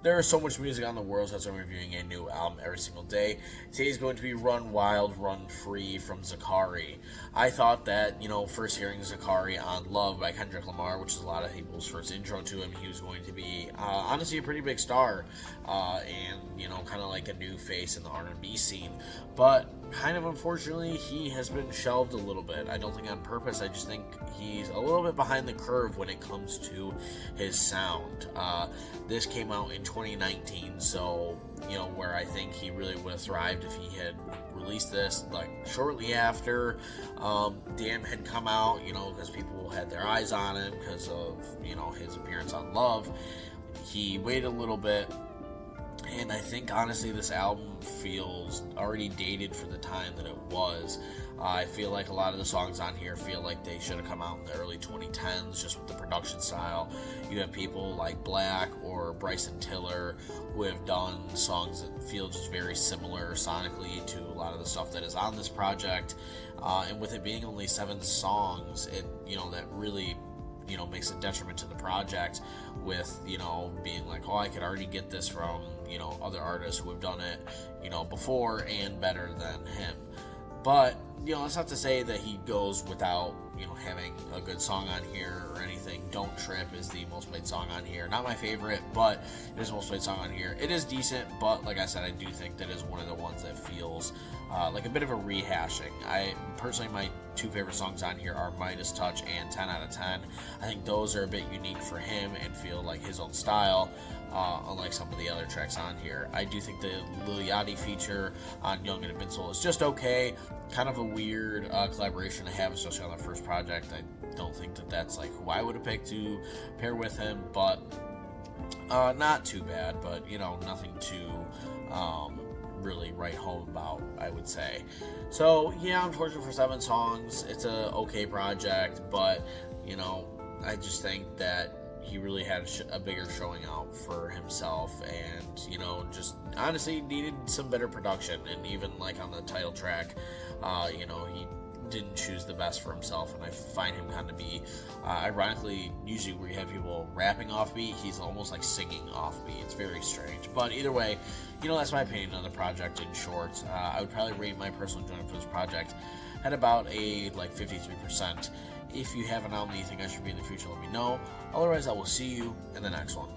There is so much music on the world, so I'm reviewing a new album every single day. Today is going to be Run Wild, Run Free from Zacari. I thought that, first hearing Zacari on Love by Kendrick Lamar, which is a lot of people's first intro to him, he was going to be, honestly, a pretty big star, and, kind of like a new face in the R&B scene. But, kind of unfortunately, he has been shelved a little bit. I don't think on purpose, I just think he's a little bit behind the curve when it comes to his sound. This came out in 2019, so where I think he really would have thrived if he had released this like shortly after Damn had come out, because people had their eyes on him because of his appearance on Love. He waited a little bit, and I think honestly this album feels already dated for the time that it was. I feel like a lot of the songs on here feel like they should have come out in the early 2010s, just with the production style. You have people like Black or Bryson Tiller who have done songs that feel just very similar sonically to a lot of the stuff that is on this project. And with it being only 7 songs, it that really makes a detriment to the project, with being like, I could already get this from other artists who have done it before and better than him. But that's not to say that he goes without having a good song on here or anything. Don't Trip is the most played song on here. Not my favorite, but it is the most played song on here. It is decent, but like I said, I do think that is one of the ones that feels like a bit of a rehashing. I personally, my 2 favorite songs on here are Midas Touch and 10 out of 10. I think those are a bit unique for him and feel like his own style, unlike some of the other tracks on here. I do think the Lil Yachty feature on Young and Invincible is just okay. Kind of a weird collaboration to have, especially on the first project. I don't think that that's like who I would have picked to pair with him, but not too bad, but nothing to really write home about, I would say. So yeah, unfortunately for 7 songs, it's a okay project, but I just think that he really had a bigger showing out for himself, and just honestly needed some better production. And even like on the title track, he didn't choose the best for himself, and I find him kind of be ironically, usually where you have people rapping offbeat, he's almost like singing offbeat. It's very strange, but either way, that's my opinion on the project in short. I would probably rate my personal enjoyment for this project at about a 53%. If you have an album that you think I should be in the future, let me know. Otherwise, I will see you in the next one.